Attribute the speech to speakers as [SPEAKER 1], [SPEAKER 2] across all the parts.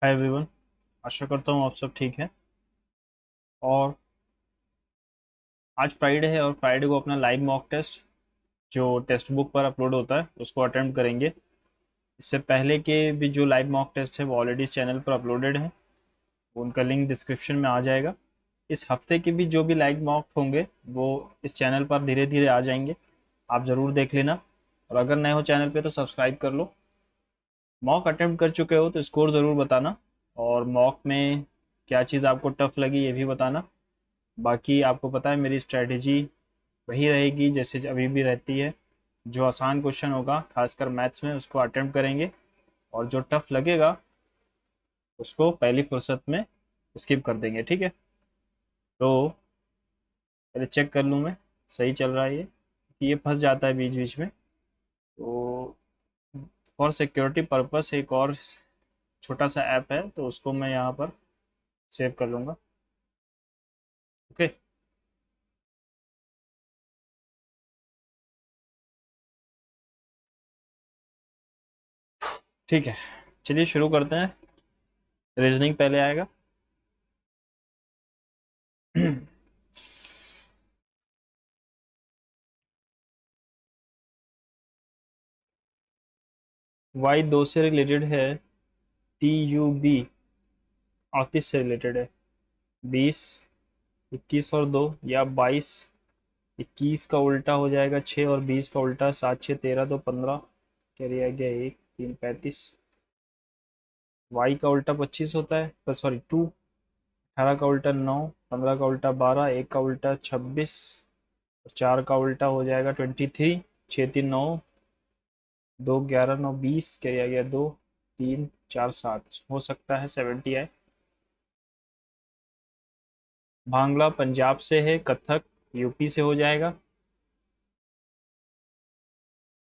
[SPEAKER 1] Hi everyone. आशा करता हूँ आप सब ठीक हैं। और आज फ्राइडे है और फ्राइडे को अपना लाइव मॉक टेस्ट जो टेक्स्ट बुक पर अपलोड होता है उसको अटेम्प्ट करेंगे। इससे पहले के भी जो लाइव मॉक टेस्ट है वो ऑलरेडी इस चैनल पर अपलोडेड है। उनका लिंक डिस्क्रिप्शन में आ जाएगा। इस हफ्ते के भी जो भी लाइव मॉक होंगे वो इस चैनल पर धीरे धीरे आ जाएंगे। आप ज़रूर देख लेना। और अगर नए हो चैनल पे तो सब्सक्राइब कर लो। मॉक अटेम्प्ट कर चुके हो तो स्कोर ज़रूर बताना। और मॉक में क्या चीज़ आपको टफ लगी ये भी बताना। बाकी आपको पता है मेरी स्ट्रेटजी वही रहेगी जैसे अभी भी रहती है। जो आसान क्वेश्चन होगा खासकर मैथ्स में उसको अटेम्प्ट करेंगे। और जो टफ लगेगा उसको पहली फुर्सत में स्किप कर देंगे। ठीक है। तो पहले चेक कर लूँ मैं सही चल रहा है ये कि ये फंस जाता है बीच बीच में। तो फॉर सिक्योरिटी पर्पस एक और छोटा सा ऐप है तो उसको मैं यहाँ पर सेव कर लूँगा। ओके। ठीक है, चलिए शुरू करते हैं। रीजनिंग पहले आएगा। वाई 2 से रिलेटेड है। टी यू बी 38 से रिलेटेड है। 20, 21 और 2 या 22। 21 का उल्टा हो जाएगा 6 और 20 का उल्टा 7 6 13 2 15। कैरी आ गया 1 3 35। वाई का उल्टा 25 होता है सॉरी 2। 18 का उल्टा 9। 15 का उल्टा 12। 1 का उल्टा 26। और 4 का उल्टा हो जाएगा 23। 6 3 9। 2 11 9 20। कैरी आ गया 2 3 4 7। हो सकता है 70 आए। भांगड़ा पंजाब से है। कथक यूपी से हो जाएगा।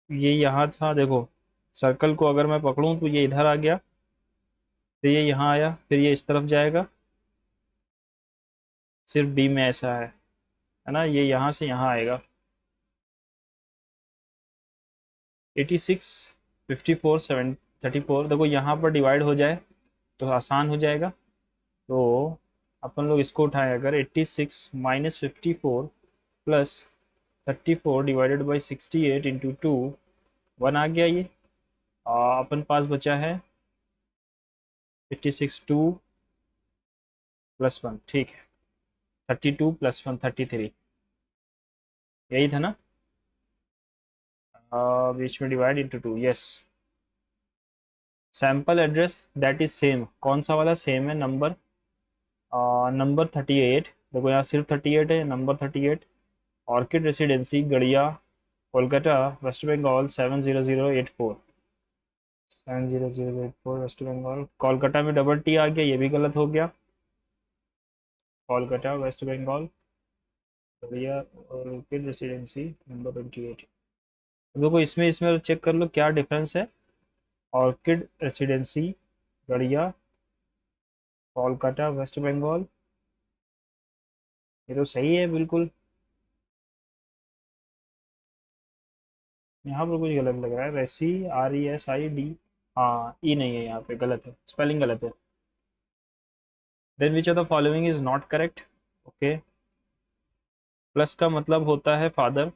[SPEAKER 1] ये यहाँ था देखो। सर्कल को अगर मैं पकड़ूं तो ये इधर आ गया। फिर ये यहाँ आया फिर ये इस तरफ जाएगा। सिर्फ बी में ऐसा है ना। ये यहाँ से यहाँ आएगा। 86 54 7 34। देखो यहाँ पर डिवाइड हो जाए तो आसान हो जाएगा। तो अपन लोग इसको उठाएं अगर 86 minus 54 plus 34 divided by 68 into 2। 1 आ गया ये। अपन पास बचा है 86 2 प्लस 1। ठीक है। 32 प्लस 1 33। यही था ना। बीच में divide into 2। Yes. Sample address that is same. कौन सा वाला सेम है नंबर। नंबर 38। देखो यहाँ सिर्फ 38 है नंबर 38। ऑर्किड रेसिडेंसी गड़िया कोलकाता वेस्ट बंगाल 70084। 70084 वेस्ट बंगाल। कोलकाता में डबल टी आ गया ये भी गलत हो गया। कोलकाता वेस्ट बंगाल गड़िया ऑर्किड रेसिडेंसी नंबर 28। देखो इसमें इसमें चेक कर लो क्या डिफरेंस है। ऑर्किड रेसिडेंसी गड़िया कोलकाता वेस्ट बंगाल। ये तो सही है बिल्कुल। यहाँ पर कुछ गलत लग रहा है। रेसी RESID। हाँ ई नहीं है यहाँ पे गलत है स्पेलिंग गलत है। Then which of the following is not correct. Okay. Plus का मतलब होता है फादर।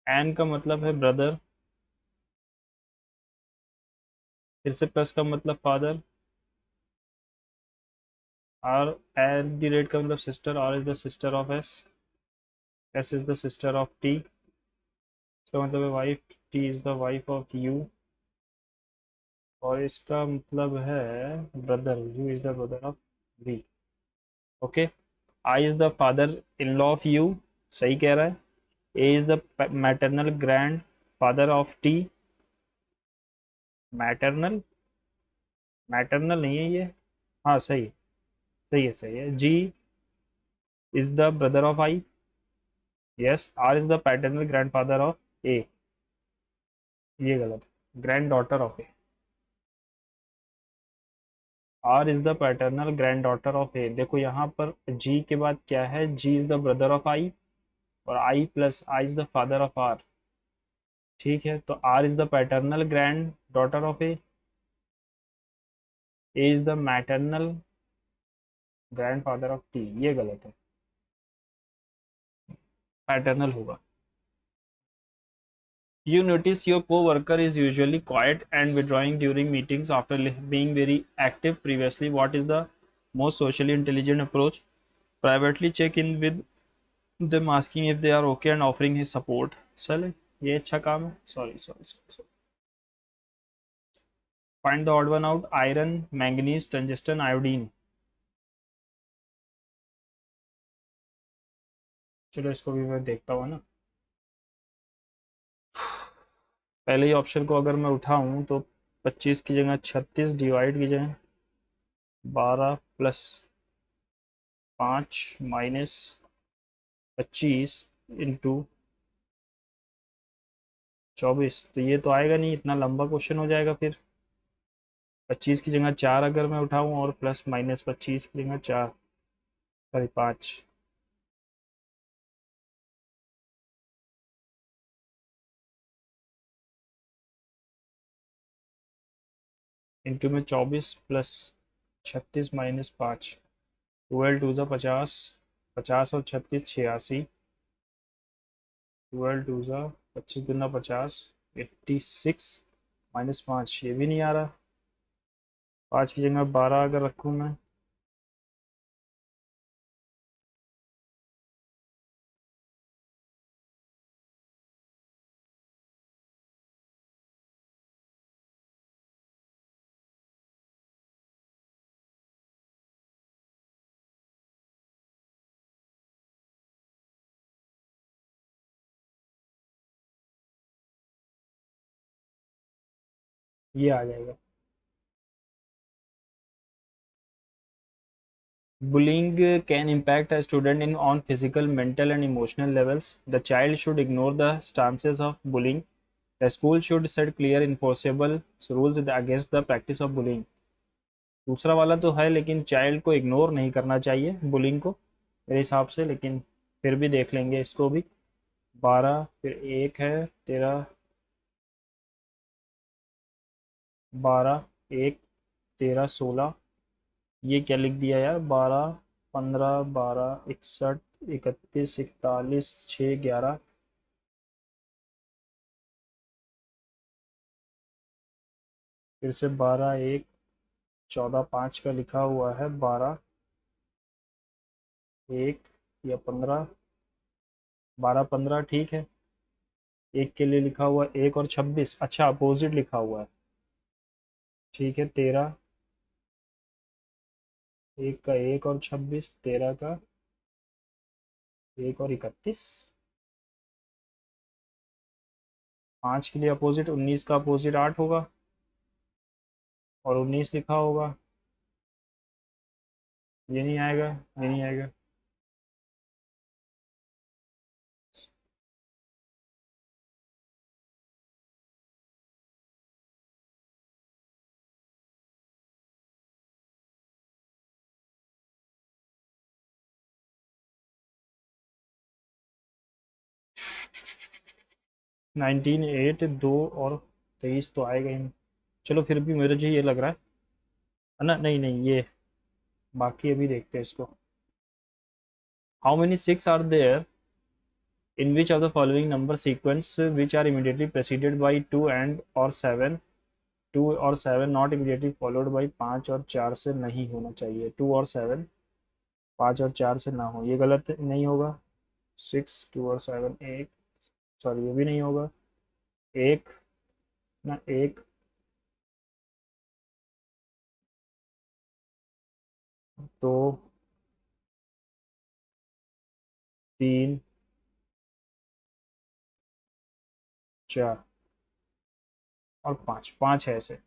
[SPEAKER 1] एन का मतलब है ब्रदर। फिर से प्लस का मतलब father. R at the rate का मतलब sister. R is the sister of S. S is the sister of T. इसका मतलब है wife. T is the wife of U. और इसका मतलब है brother. U is the brother of V. Okay. I is the father in law of U. सही कह रहा है। A is the maternal grandfather of T. Maternal. Maternal नहीं है ये। हाँ सही है। सही है सही है। G is the brother of I. Yes. R is the paternal grandfather of A. ये गलत। Granddaughter of A. R is the paternal granddaughter of A. देखो यहाँ पर जी के बाद क्या है। G is the brother of I. और I plus I is the father of R. ठीक है तो R is the paternal granddaughter of A. A is the maternal grandfather of T, ये गलत है, पैटर्नल होगा। You notice your co-worker is usually quiet and withdrawing during meetings after being very active previously. What is the most socially intelligent approach? Privately check in with them, asking if they are okay and offering his support. चले, ये अच्छा काम है. Sorry. Find the odd one out. Iron, manganese, tungsten, iodine. चलो इसको भी मैं देखता हूँ ना. पहले ही ऑप्शन को अगर मैं उठाऊं तो 25 की जगह 36 डिवाइड की जगह 12 प्लस 5 माइनस 25 इंटू 24, तो ये तो आएगा नहीं, इतना लंबा क्वेश्चन हो जाएगा फिर। 25 की जगह 4 अगर मैं उठाऊं और प्लस माइनस 25 की जगह 4, सॉरी 5, इंटू में 24 प्लस 36 माइनस 5, 12 टू ज़ा 50, 50 और 36 86, 12 टू ज़ा 25 दूना 50, 86 माइनस 5, ये भी नहीं आ रहा। 5 की जगह 12 अगर रखूँ मैं, ये आ जाएगा। Bullying can impact a student in on physical, mental, and emotional levels. The child should ignore the stances of bullying. The school should set clear, enforceable rules against the practice of bullying. दूसरा वाला तो है, लेकिन child को ignore नहीं करना चाहिए bullying को मेरे हिसाब से, लेकिन फिर भी देख लेंगे इसको भी। 12 फिर 1 है तेरा, 12 1 13 16, ये क्या लिख दिया यार, 12 15 12 61 31 41 6 11, फिर से 12 1 14 5 का लिखा हुआ है, 12 1 या 15, 12 15 ठीक है। एक के लिए लिखा हुआ 1 और 26, अच्छा अपोजिट लिखा हुआ है, ठीक है। 13, 1 का 1 और 26, 13 का 1 और 31, 5 के लिए अपोजिट 19 का अपोजिट 8 होगा और 19 लिखा होगा, ये नहीं आएगा, ये नहीं आएगा। नाइनटीन 8 2 और 23 तो आएगा ही नहीं। चलो फिर भी मेरे जो ये लग रहा है ना, नहीं नहीं ये बाकी अभी देखते हैं इसको। How many six are there in which of the following number sequence which are immediately preceded by 2 and or 7, 2 और 7 नॉट इमीडिएटली फॉलोड बाई 5 और 4 से नहीं होना चाहिए। 2 और 7 5 और 4 से ना हो, ये गलत नहीं होगा। 6 2 और 7 एक, सॉरी ये भी नहीं होगा। एक ना, एक 2 3 4 और 5, 5 है ऐसे।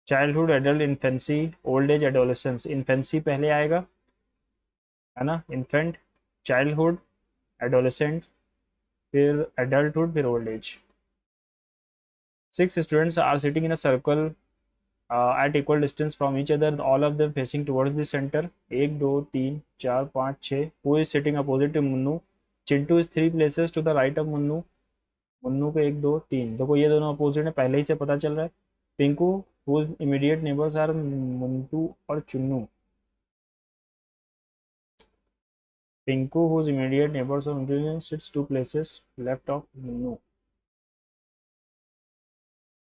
[SPEAKER 1] Childhood, adult, infancy, old age, adolescence. Infancy पहले आएगा है ना, इन्फेंट, चाइल्डहुड, एडोलेसेंट, फिर एडल्टहुड, फिर old age. 6 students are sitting in a circle at equal distance from each other, all of them facing towards the center. 1 2 3 4 5 6। Who is sitting opposite to Munnu? Chintu is 3 places to the right of Munnu। Munnu को 1 2 3, देखो ये दोनों opposite है, पहले ही से पता चल रहा है। Pinku whose immediate neighbors are Muntu और Chunnu. Pinku whose immediate neighbors are Muntu sits 2 places left of Munnu.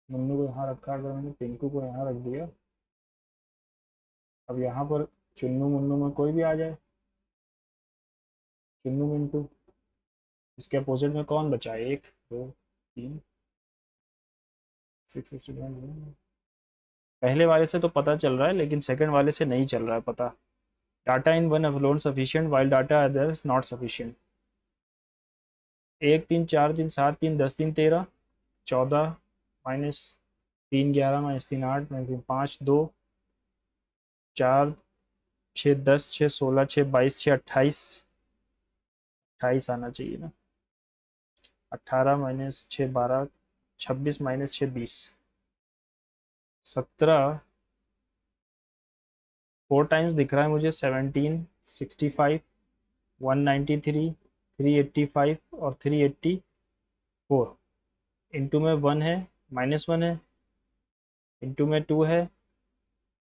[SPEAKER 1] Munnu को यहाँ रखा, अगर मैंने पिंकू को यहाँ रख दिया, अब यहाँ पर चुन्नू मुन्नू में कोई भी आ जाए, चुन्नू मिंटू, इसके अपोजिट में कौन बचा है? 1 2 3 6 पहले वाले से तो पता चल रहा है, लेकिन सेकंड वाले से नहीं चल रहा है पता. Data in one upload sufficient while data others not sufficient. 1 3 4 3 7 3 10 3 13 14 -3 11 -3 8 -3 5 2 4 6 10 6 16 6 22 6 28 28 आना चाहिए ना. 18 -6 12 26 -6 20 17 4 टाइम्स दिख रहा है मुझे. 17 65 193 385 और 384. इंटू में 1 है, -1 है, इंटू में 2 है,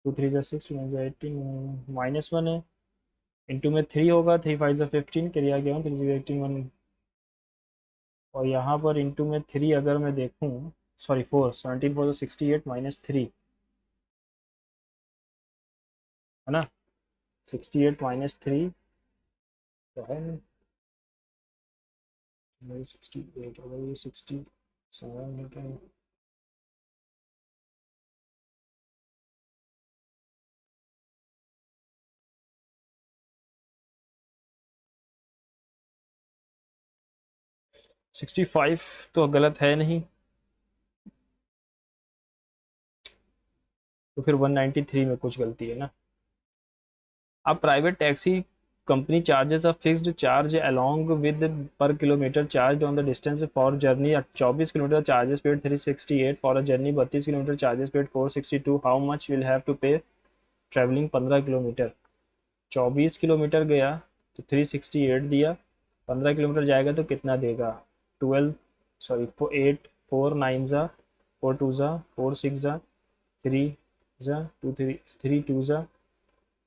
[SPEAKER 1] 2 3 जा 6 2 9 जा 18, -1 है, इंटू में 3 होगा, 3 5 जा 15, क्रिया गया हूँ 3 6 18 1. और यहाँ पर इंटू में 3 अगर मैं देखूँ, सॉरी 4 17 4 68 -3 है ना. 68 -3 तो है नहीं, 68 अगर ये 67 65 तो गलत है नहीं, तो फिर 193 में कुछ गलती है ना. अब private taxi company charges a fixed charge along with per kilometre charge on the distance for journey. 24 kilometre charges paid 368 for a journey. 32 kilometre charges paid 462. How much will have to pay travelling 15 kilometre. 24 kilometre गया तो 368 दिया, 15 kilometre जाएगा तो कितना देगा? 12 sorry 8 4 9 जा 4 2 जा 4 6 जा 3 जा 2 3 3 2 जा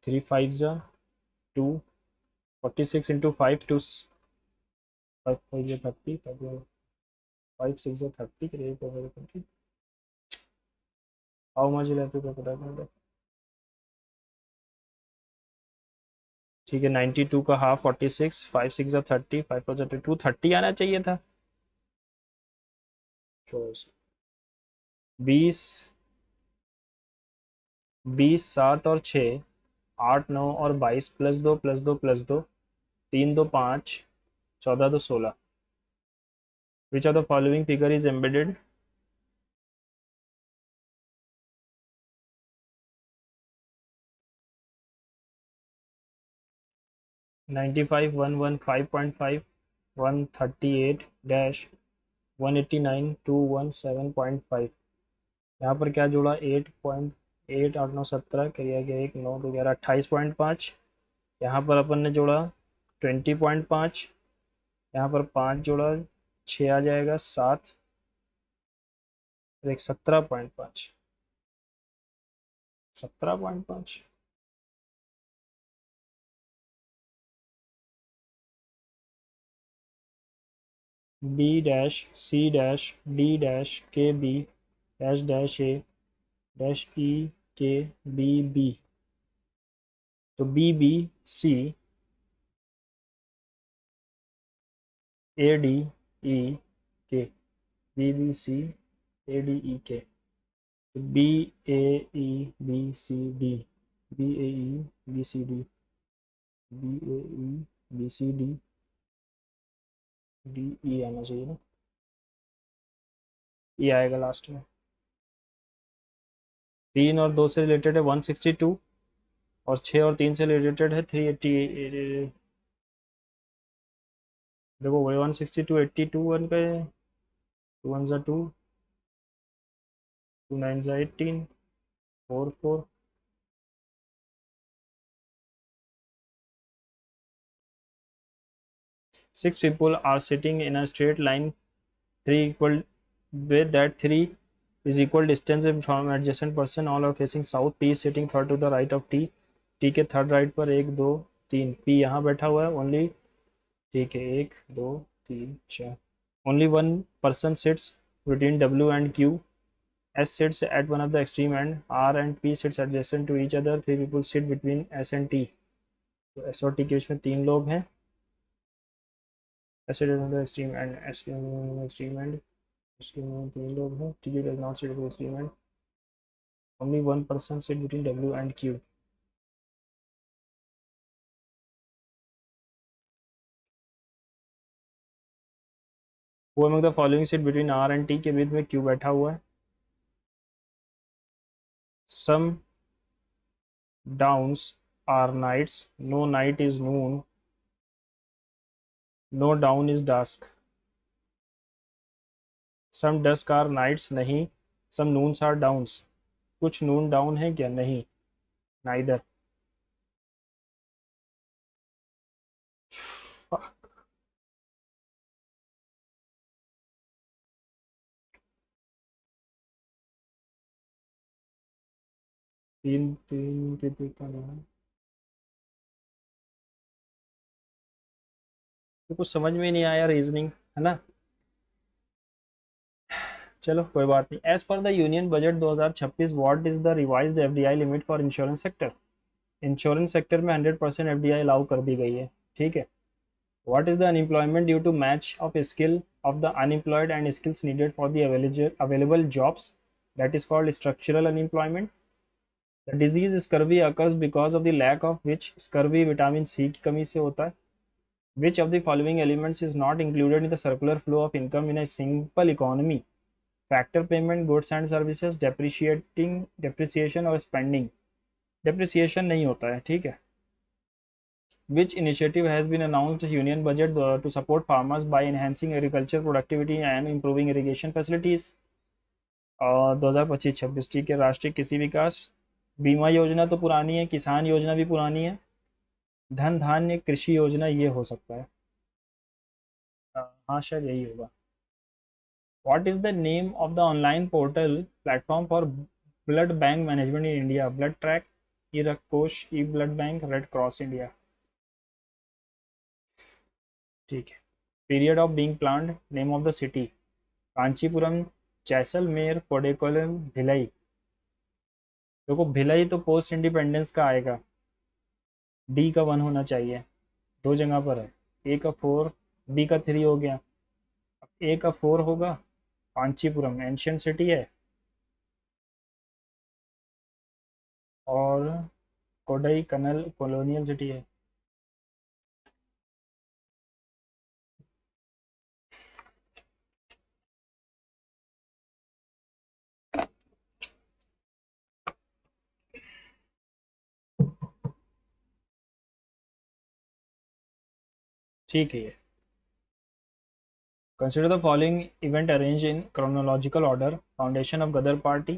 [SPEAKER 1] 3 5 जा 2 46 इंटू 5 टू 5 5 या 30 5 6 या 30 30. How much will have to pay पता है. ठीक है 92 का हाफ 46 5 6 या 30 5 4 32 30 आना चाहिए था. 20 20 7 और 6 8 9 और 22 +2 +2 +2 3 2 5 14 2 16. विच of the following figure is embedded? Ninety five 115.5 138 dash 189 217.5. यहाँ पर क्या जोड़ा? 8.8 8 9 17 किया गया 1 9 2 11 28.5. यहाँ पर अपन ने जोड़ा 20.5, यहाँ पर 5 जोड़ा 6 आ जाएगा 7 एक 17.5 17.5. B dash C dash D dash K B dash dash A dash E K B B. तो B B C A D E K, B B C A D E K. B A E B C D, B A E B C D, B A E B C D D E आना चाहिए ना. ये आएगा last में. 3 और 2 से related है 162 और 6 और 3 से रिलेटेड है 380. देखो वही 162 82 वन पे 2 1 जा 2 2 9 जा 18 4 4. Six people are sitting in a straight line, three equal with that three is equal distance from adjacent person, all are facing south, P is sitting third to the right of T, T के third right पर 1 2 3, P यहाँ बैठा हुआ है only, ठीक है 1 2 3 4, only one person sits between W and Q, S sits at one of the extreme end, R and P sits adjacent to each other, three people sit between S and T, तो S और T के बीच में 3 लोग हैं, S sits at the extreme end, S extreme end, इसमें 3 लोग हैं, T does not sit at the extreme end, only one person sit between W and Q. Who among the following sit between R and T के बीच में Q बैठा हुआ है. Some downs are nights, no night is noon, no down is dusk. Some dusk are nights नहीं, some noons are downs. कुछ noon down है क्या? नहीं, neither. तीन तीन के देखा नहीं, तो कुछ समझ में नहीं आया रीजनिंग, है ना. चलो कोई बात नहीं. As per the union budget 2026 what is the revised FDI limit for insurance sector. Insurance sector में 100% एफडीआई अलाउ कर दी गई है, ठीक है. What is the unemployment due to match of skill of the unemployed and skills needed for the available jobs, that is called structural unemployment. The disease scurvy occurs because of the lack of which. Scurvy vitamin C की कमी से होता है. Which of the following elements is not included in the circular flow of income in a simple economy. Factor payment, goods and services, depreciation और spending. Depreciation नहीं होता है, ठीक है. Which initiative has been announced union budget to support farmers by enhancing agriculture productivity and improving irrigation facilities. 2025-26, ठीक है. राष्ट्रीय कृषि विकास बीमा योजना तो पुरानी है, किसान योजना भी पुरानी है. धन धान्य कृषि योजना ये हो सकता है. हाँ शायद यही होगा. What is the name of the online portal platform for blood bank management in India? Blood Track, e-Rakkosh, e-Blood Bank, Red Cross India. ठीक है. Period of being planned, name of the city. Kanchipuram, Jaisalmer, कोडेकुलम, Bhilai. देखो भिलाई तो post independence का आएगा, D का 1 होना चाहिए, दो जगह पर है. ए का 4, बी का 3 हो गया. अब ए का 4 होगा. कांचीपुरम एंशियंट सिटी है, और कोडई कनल कॉलोनियल सिटी है. ठीक है. Consider the following event arranged in chronological order. Foundation of Ghadar party.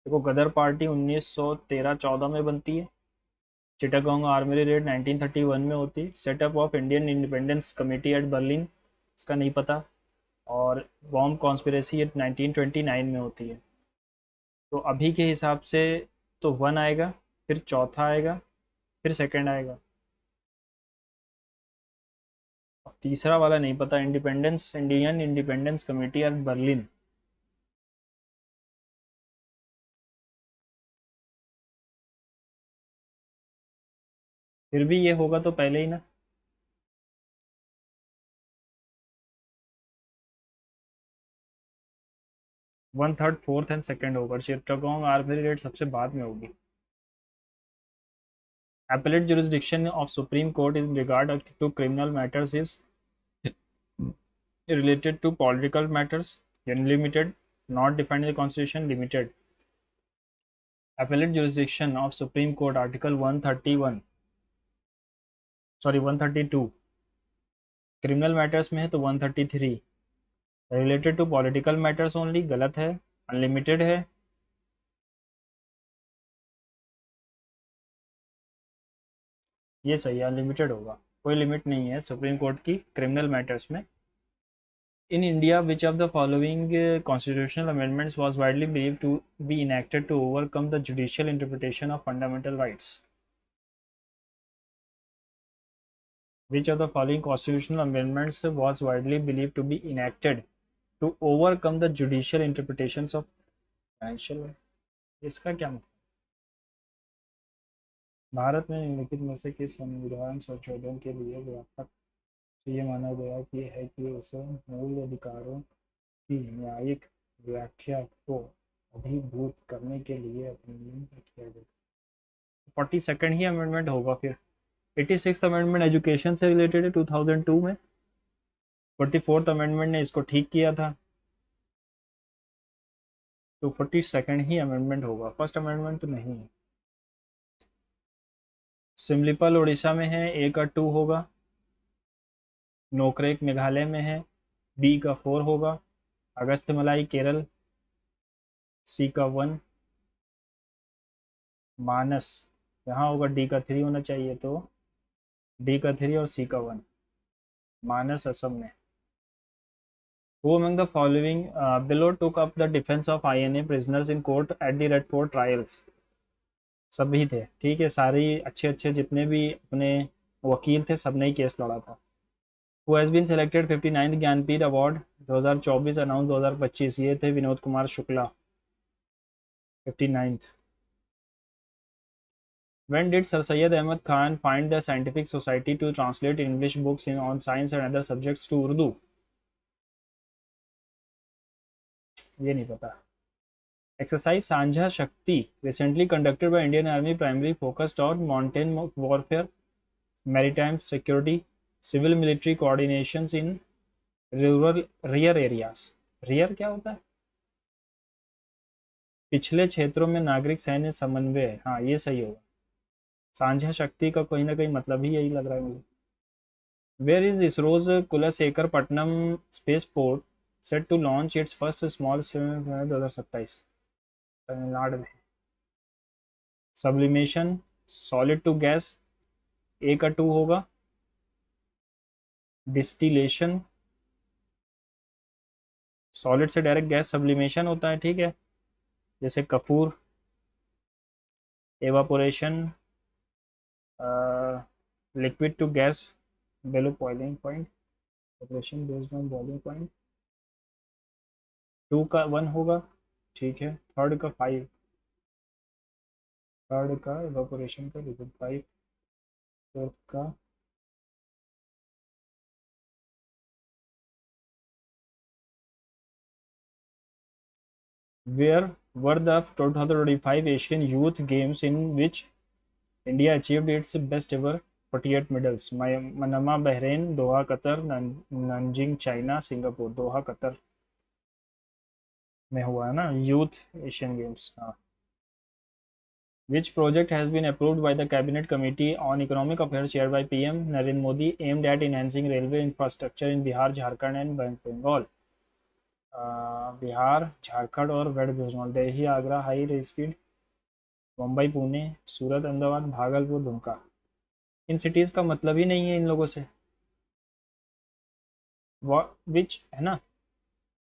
[SPEAKER 1] देखो गदर पार्टी 1913-14 में बनती है. चिटागोंग आर्मी रेड 1931 में होती है. Setup of Indian independence committee at Berlin, इसका नहीं पता. और बॉम्ब कॉन्स्पिरेसी 1929 में होती है. तो अभी के हिसाब से तो 1 आएगा, फिर चौथा आएगा, फिर सेकंड आएगा. तीसरा वाला नहीं पता. Independence, Indian independence committee at Berlin. फिर भी ये होगा तो पहले ही ना. 1 3rd 4th एंड सेकंड होगा. चिट्टागोंग आर्मी रेड सबसे बाद में होगी. Appellate jurisdiction of Supreme Court in regard to criminal matters is related to political matters. Unlimited, not defined in the Constitution. Limited. Appellate jurisdiction of Supreme Court, Article 131, sorry 132. Criminal matters में है तो 133. Related to political matters only, गलत है. Unlimited है. ये सही है, unlimited होगा. कोई लिमिट नहीं है सुप्रीम कोर्ट की क्रिमिनल मैटर्स में. In India, which of the following constitutional amendments was widely believed to be enacted to overcome the judicial interpretation of fundamental rights? Which of the following constitutional amendments was widely believed to be enacted to overcome the judicial interpretations of financial? इसका क्या मतलब? भारत में निम्नलिखित में से किस संविधान संशोधन के लिए व्यापक ये माना गया कि है कि उसे मूल अधिकारों की न्यायिक व्याख्या को अभिभूत करने के लिए अधिनियम किया गया? 42nd ही अमेंडमेंट होगा फिर। 86th अमेंडमेंट एजुकेशन से रिलेटेड है 2002 में। 44th अमेंडमेंट ने इसको ठीक किया था, तो 42nd ही अमेंडमेंट होगा, फर्स्ट अमेंडमेंट तो नहीं है। सिमलीपाल उड़ीसा में है, ए का 2 होगा। नोकरेक मेघालय में है, बी का 4 होगा। अगस्त्यमलाई केरल, सी का 1। मानस यहाँ होगा, डी का 3 होना चाहिए, तो डी का 3 और सी का 1। मानस असम में। Who among the following below took up the defense of INA prisoners in court at the Red Fort trials? सभी थे, ठीक है, सारे अच्छे अच्छे जितने भी अपने वकील थे सबने ही केस लड़ा था। Who has been selected 59th Jnanpith award 2024 announce 2025? ये थे Vinod Kumar Shukla, 59th। When did Sir Syed Ahmad Khan find the Scientific Society to translate English books on science and other subjects to Urdu? ये नहीं पता। Exercise Sanjha Shakti recently conducted by Indian Army primarily focused on mountain warfare, maritime security, civil military coordinations in rural rear areas. Rear क्या होता है? पिछले क्षेत्रों में नागरिक सैन्य समन्वय, हाँ ये सही होगा। सांझा शक्ति का कहीं ना कहीं मतलब ही यही लग रहा है मुझे। Where is ISRO's Kulasekharpatnam spaceport set to launch its first small 2027? तमिलनाडु में। Sublimation solid to gas, A का 2 होगा। डिस्टिलेशन सॉलिड से डायरेक्ट गैस सब्लिमेशन होता है, ठीक है, जैसे कपूर। Evaporation liquid to gas below boiling point, operation based on boiling point. 2 का 1 होगा, ठीक है। थर्ड का 5, थर्ड का एवापोरेशन का लिक्विड 5। फोर्थ का where were the 2025 Asian Youth Games in which India achieved its best ever 48 medals? मनमा Bahrain, Doha Qatar, Nanjing China, Singapore. Doha Qatar में हुआ है ना यूथ एशियन गेम्स, हाँ। Which project has been approved by the Cabinet Committee on Economic Affairs chaired by PM Narendra Modi aimed at enhancing railway infrastructure in Bihar, Jharkhand and Bengal? Bihar, Jharkhand और West Bengal. Delhi Agra high speed, Mumbai Pune, Surat Ahmedabad, Bhagalpur Dumka. इन cities का मतलब ही नहीं है इन लोगों से, विच है ना,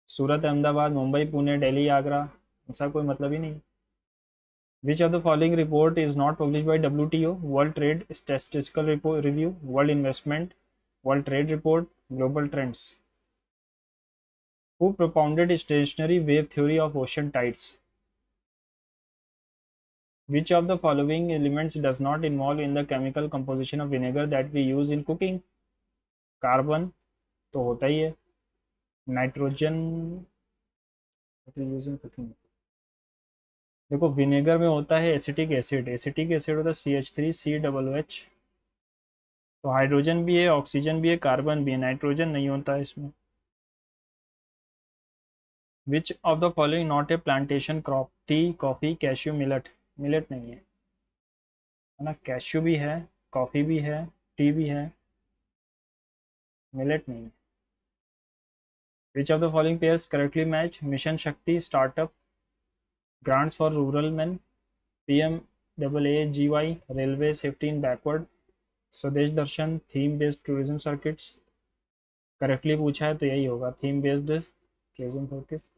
[SPEAKER 1] सूरत अहमदाबाद, मुंबई पुणे, दिल्ली आगरा, ऐसा कोई मतलब ही नहीं। Which of the following report is not published by WTO? World Trade Statistical Review, World Investment, World Trade Report, Global Trends. Who propounded stationary wave theory of ocean tides? Which of the following elements does not involve in the chemical composition of vinegar that we use in cooking? Carbon तो होता ही है, nitrogen use in cooking. देखो vinegar में होता है acetic acid, acetic acid होता है CH3COOH, तो हाइड्रोजन भी है, ऑक्सीजन भी है, कार्बन भी है, नाइट्रोजन नहीं होता है इसमें। विच of the following not a plantation crop? T, coffee, cashew, millet. Millet नहीं है ना, कैश्यू भी है, कॉफी भी है, टी भी है, मिलेट नहीं है। Which of the following pairs correctly match? Mission Shakti, startup, grants for rural man, PMAAGY, railway safety in backward, Swadesh Darshan, theme based tourism circuits. Correctly पूछा है तो यही होगा, थीम बेस्ड क्लोजिंग फोकस।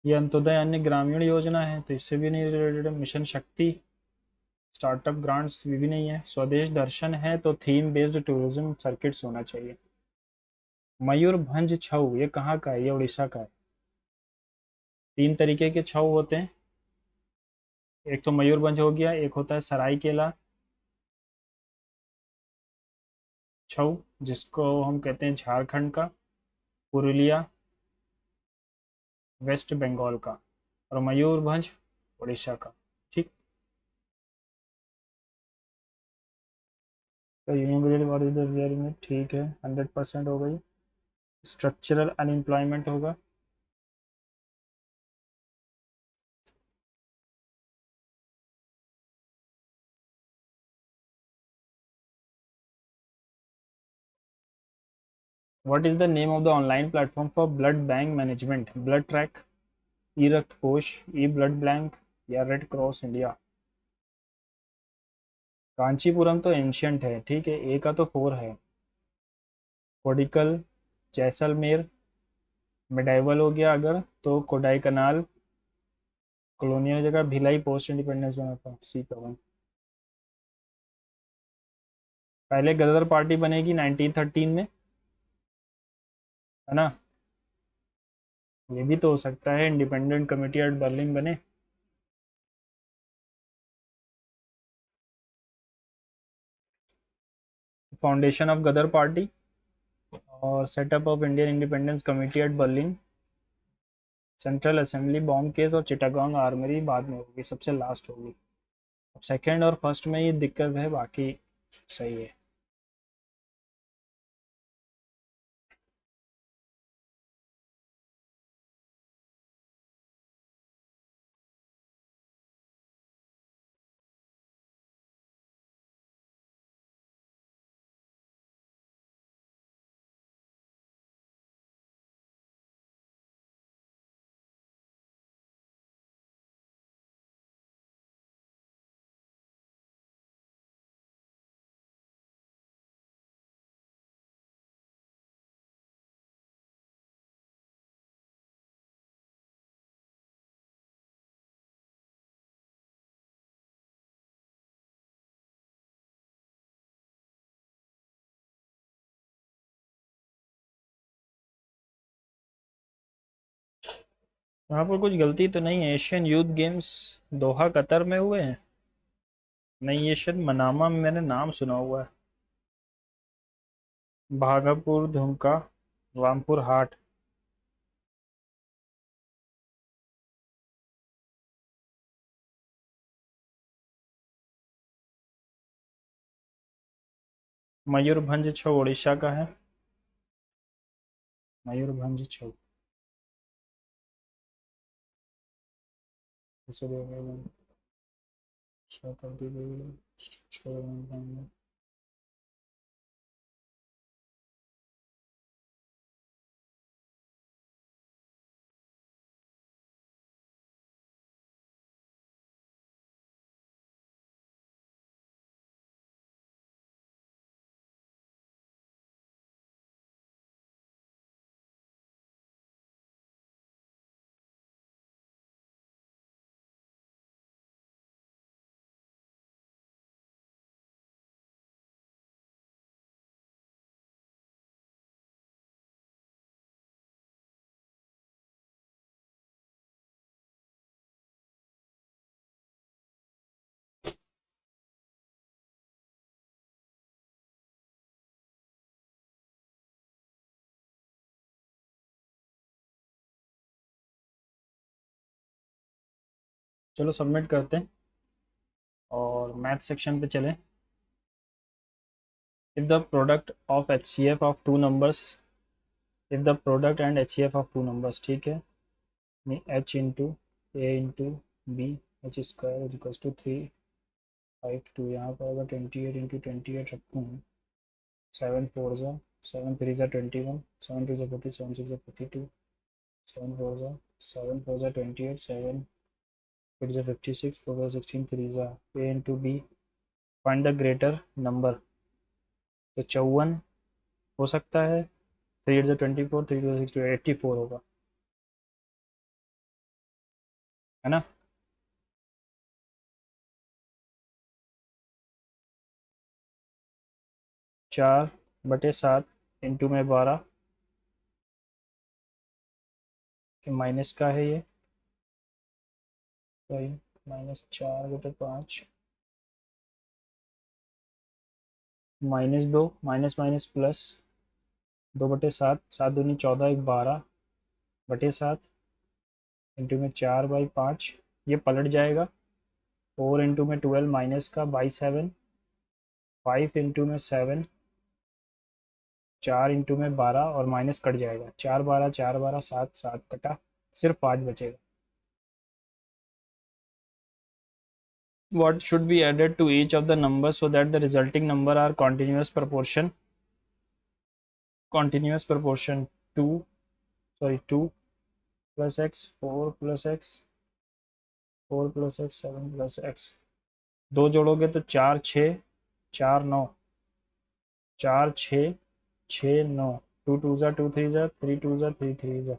[SPEAKER 1] ये अंत्योदय अन्य ग्रामीण योजना है तो इससे भी नहीं रिलेटेड है। मिशन शक्ति स्टार्टअप ग्रांट्स भी नहीं है। स्वदेश दर्शन है तो थीम बेस्ड टूरिज्म सर्किट्स होना चाहिए। मयूरभंज छऊ ये कहाँ का है? ये उड़ीसा का है। तीन तरीके के छऊ होते हैं, एक तो मयूरभंज हो गया, एक होता है सरायकेला छऊ जिसको हम कहते हैं झारखंड का, पुरुलिया वेस्ट बंगाल का, और मयूरभंज उड़ीसा का। ठीक। तो universal what is the real में, ठीक है 100% हो गई। स्ट्रक्चरल अनएम्प्लॉयमेंट होगा। What is the name of the online platform for blood bank management? Blood track, e Rakt Kosh, e blood bank, या रेड क्रॉस इंडिया? कांचीपुरम तो एंशियंट है, ठीक है, ए का तो 4 है। कोडिकल जैसलमेर मिडाइवल हो गया अगर, तो कोडाई कनाल कॉलोनियल जगह, भिलाई पोस्ट इंडिपेंडेंस बना था, सी का 1। पहले गदर पार्टी बनेगी 1913 में, है ना? ये भी तो हो सकता है इंडिपेंडेंट कमिटी एट बर्लिन बने। फाउंडेशन ऑफ गदर पार्टी और setup of Indian independence committee at Berlin, central assembly bomb case और चिटागोंग आर्मरी बाद में होगी, सबसे लास्ट होगी। अब सेकंड और फर्स्ट में ये दिक्कत है, बाकी सही है। यहाँ पर कुछ गलती तो नहीं है। Asian youth games Doha Qatar में हुए हैं? नहीं, ये शायद मनामा में मैंने नाम सुना हुआ है। भागलपुर दुमका रामपुर हाट। मयूरभंज छौ उड़ीसा का है। मयूरभंज छौ। चलो सबमिट करते हैं और मैथ सेक्शन पे चलें। If the product of H C F of two numbers, if the product and H C F of two numbers, ठीक है, H into A into B H square is equal to 3 5 2, यहाँ पर अगर 28 into 28 रखूँ 7 4 जा 7 3 जा 21, 7 2 जा 40, 7 6 जा 42, 7 4 जा 7 4 जा 28, 7 8 जा 56, 4 जा 16, 3 जा A into B. Find the greater number. तो 54 हो सकता है, 3 8 जा 24, 3 2 6 84 होगा, है ना। 4/7 इंटू में 12, माइनस का है ये, सॉरी, -4/5, -2, माइनस माइनस प्लस, 2/7, 7 दूनी 14, 1 12/7 इंटू में 4/5, ये पलट जाएगा। 4 इंटू में 12 माइनस का बाई 7, 5 इंटू में 7, 4 इंटू में 12 और माइनस कट जाएगा, 4 12 4 12 7 7 कटा, सिर्फ 5 बचेगा। What should be added to each of the numbers so that the resulting number are continuous proportion? Continuous proportion 2, sorry 2 plus x, 4 plus x, 4 plus x, 7 plus x। दो जोड़ोगे तो 4 6 4 9, 4 6 6 9, 2 2 जा 2 3 जा 3 2 जा 3 3 जा।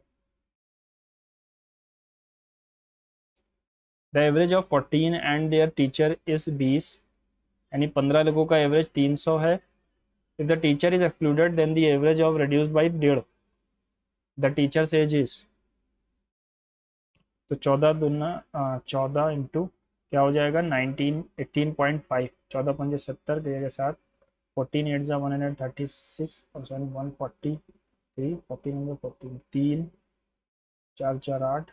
[SPEAKER 1] The average of 14 and their teacher is 20, यानी 15 लोगों का average 300 है। If the teacher is excluded then the average of reduce by 1.5। The teacher's age is, तो 14 दूना 14 इंटू क्या हो जाएगा 19 18.5, 14 पंजे 70 के 7, 14 8 जा 136 और 143, 14 14 3 4 4 8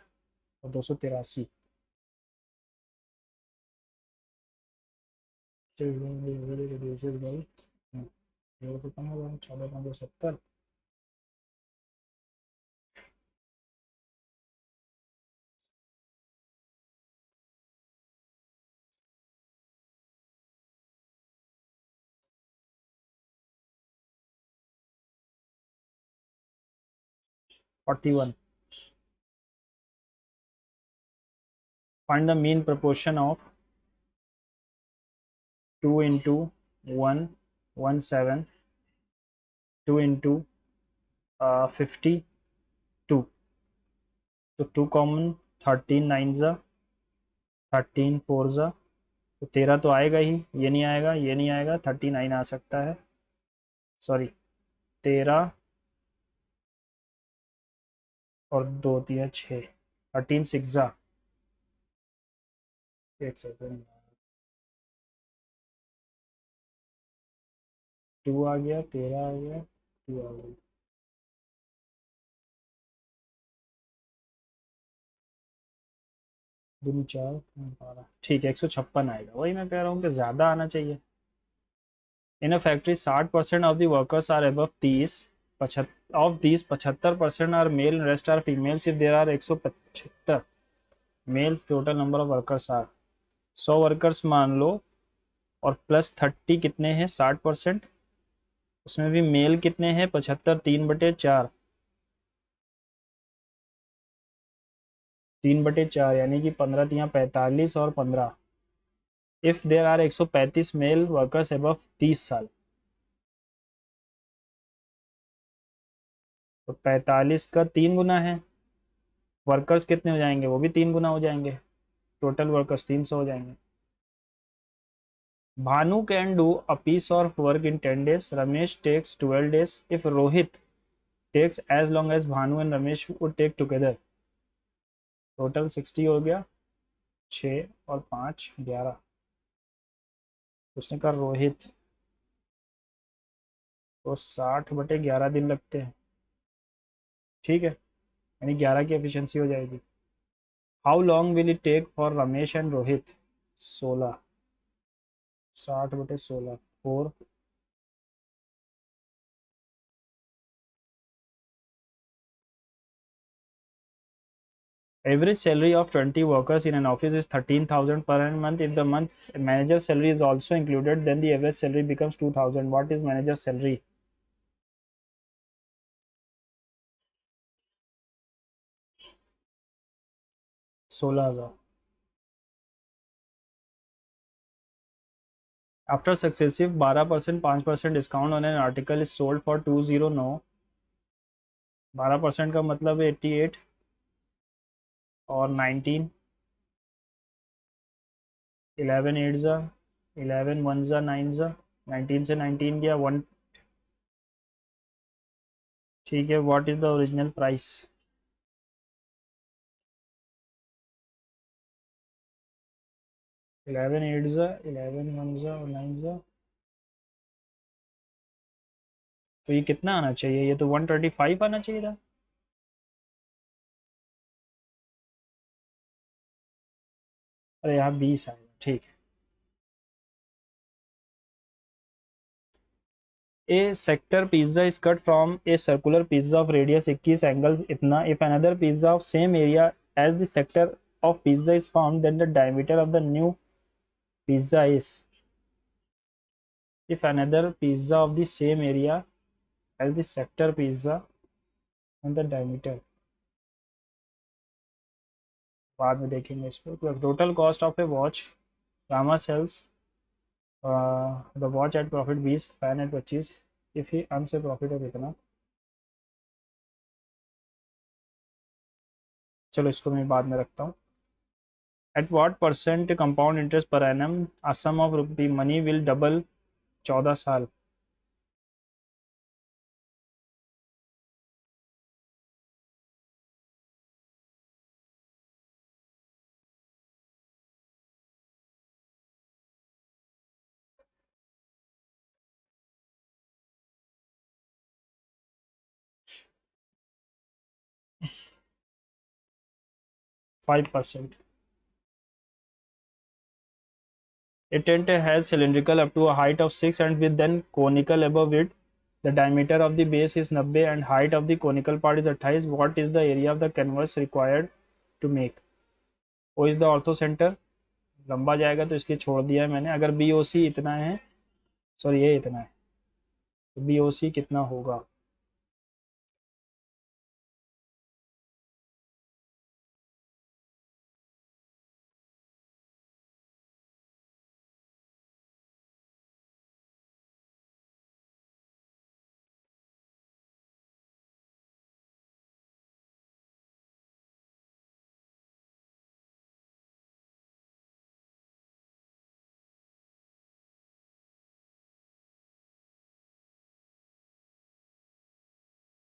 [SPEAKER 1] और 283। चौदह 70, 41। Find the mean proportion of 2 into 1 17, 2 into 52, तो 2 कॉमन, 13 9 जा 13 4 जा, तो 13 तो आएगा ही, ये नहीं आएगा, ये नहीं आएगा, 39 आ सकता है, सॉरी 13 और 2 दिया 6, 13 6 जा, एक सेकेंड, 2 आ गया, 13 आ गया, 2 आ गया, दूनी 4 12, ठीक है 156 आएगा। वही मैं कह रहा हूँ कि ज़्यादा आना चाहिए। In a factory 60% of the workers are above 30, of these 75% are male, rest are females. If there are 175 male, total number of workers are 100 workers मान लो, और प्लस 30 कितने हैं 60%, उसमें भी मेल कितने हैं 75, 3/4, 3/4 यानी कि 15 तिया 45 और 15। If there are 135 male workers above 30 साल, तो 45 का 3 गुना है, वर्कर्स कितने हो जाएंगे, वो भी 3 गुना हो जाएंगे, टोटल वर्कर्स 300 हो जाएंगे। Bhanu can do a piece of work in 10 days, Ramesh takes 12 days। If Rohit takes as long as Bhanu and Ramesh would take together, total 60 हो गया, 6 और 5 11। उसने कहा रोहित को 60/11 दिन लगते हैं, ठीक है, यानी 11 की एफिशिएंसी हो जाएगी। How long will it take for Ramesh and Rohit, 16, 60/16, 4। Average salary of 20 workers in an office is 13,000 per month. If the month's manager salary is also included, then the average salary becomes 2,000. What is manager salary? 16,000। After successive 12% 5% discount on an article is sold for 209। 12% का मतलब 88 और 19, 11 at ज़ा 11 one ज़ा 9 ज़ा 19 से 19 गया 1। ठीक है, what is the original price? 11 at ज़ा 11 वन ज़ा और 9 ज़ा, तो ये कितना आना चाहिए? ये तो 125 आना चाहिए था। अरे यहाँ 20 आएगा, ठीक है। A sector pizza is cut from a circular pizza of radius 21 angle इतना। If another pizza of same area as the sector of pizza is found then the diameter of the new pizza is. if another pizza of the same area as the sector pizza and the diameter, बाद में देखेंगे इसको। Total cost of a watch गामा sells the watch at profit 20, fan at 25, if he अन से profit है कितना? चलो इसको मैं बाद में रखता हूँ। At what percent compound interest per annum a sum of rupee money will double 14 साल? 5%। A tent has cylindrical up to a height of 6 and with then conical above it. The diameter of the base is 90 and height of the conical part is 28. What is the area of the canvas required to make? O is the ortho center। लंबा जाएगा तो इसलिए छोड़ दिया है मैंने। अगर B O सी इतना है, सॉरी ये इतना है, तो बी ओ सी कितना होगा?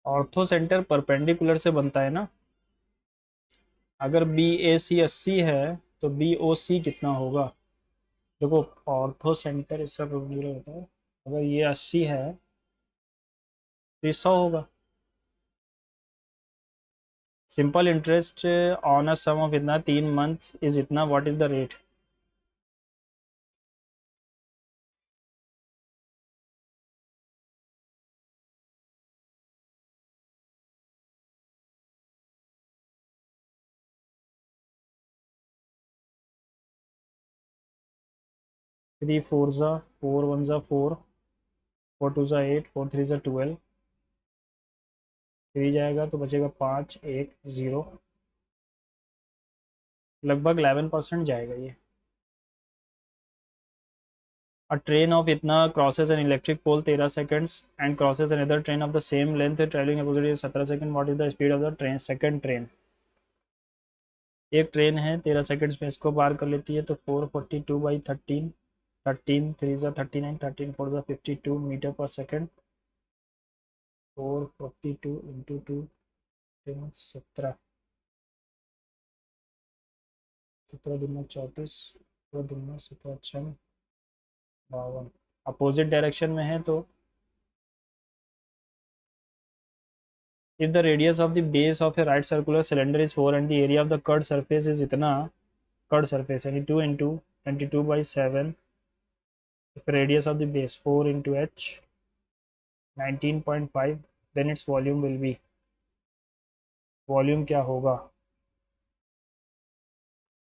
[SPEAKER 1] ऑर्थो सेंटर परपेंडिकुलर से बनता है ना। अगर बी ए सी 80 है तो बी ओ सी कितना होगा? देखो, ऑर्थो सेंटर इसका परपेंडिकुलर होता है। अगर ये 80 है तो ये 100 होगा। Simple interest on a sum of इतना 3 मंथ इज इतना, व्हाट इज द रेट? 3 4 ज़ा 4 1 ज़ा 4, 4 2 ज़ा 8, 4 3 ज़ा 12, 3 जाएगा तो बचेगा 5 1 0, लगभग 11% जाएगा ये। A train of इतना crosses an electric pole 13 seconds and crosses another train of the same length traveling opposite 17 seconds. What is the speed of the train? second train। एक ट्रेन है 13 सेकंड्स में इसको पार कर लेती है, तो 442/13, 13 3 ज़ा 39, 13 4 ज़ा 52 मीटर पर सेकंड। 442 इंटू 2 17, 17 दूना 34, 17 दूना 17 छः 52। अपोजिट डायरेक्शन में है तो if the radius of the base of a right circular cylinder is 4 and the area of the curved surface is इतना, curved surface यानी 2 into 22/7, if radius of the base 4 into h 19.5, then its volume will be, volume क्या होगा?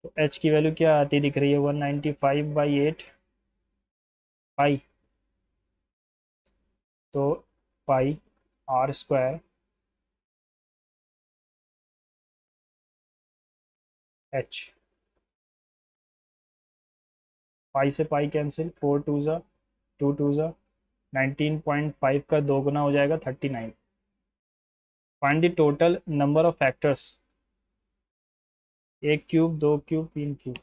[SPEAKER 1] तो h की value क्या आती दिख रही है? 195/8 पाई, तो पाई आर स्क्वायर एच, पाई से पाई कैंसिल, 4 2 ज़ा 19.5 का 2 गुना हो जाएगा 39। Find the total number of factors, 1 cube 2 cube 3 cube.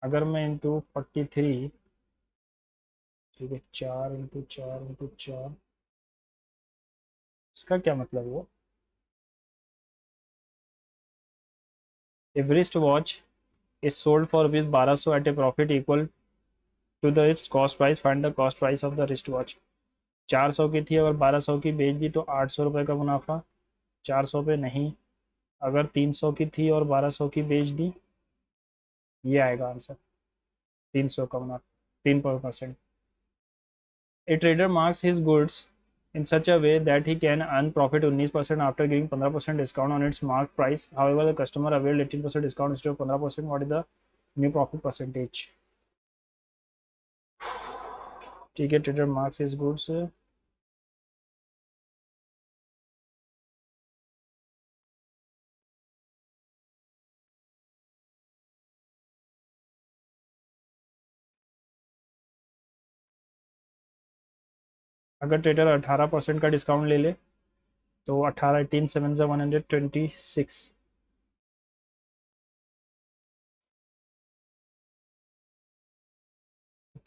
[SPEAKER 1] अगर मैं इंटू 43, ठीक है, 4 इंटू 4 इंटू 4, इसका क्या मतलब हुआ? If wrist watch is sold for rupees 1200 at a profit equal to the its cost price, find the cost price of the wrist watch। 400 की थी, अगर 1200 की बेच दी तो 800 रुपये का मुनाफा, 400 पे नहीं। अगर 300 की थी और 1200 की बेच दी, ये आएगा आंसर, 300 का मुनाफा, 3%। A trader marks his goods in such a way that he can earn profit 19% after giving 15% discount on its marked price. However, the customer availed 18% discount instead of 15%. What is the new profit percentage? ठीक है, trader marks his goods, अगर trader 18% का discount ले ले तो 18 18 7 126,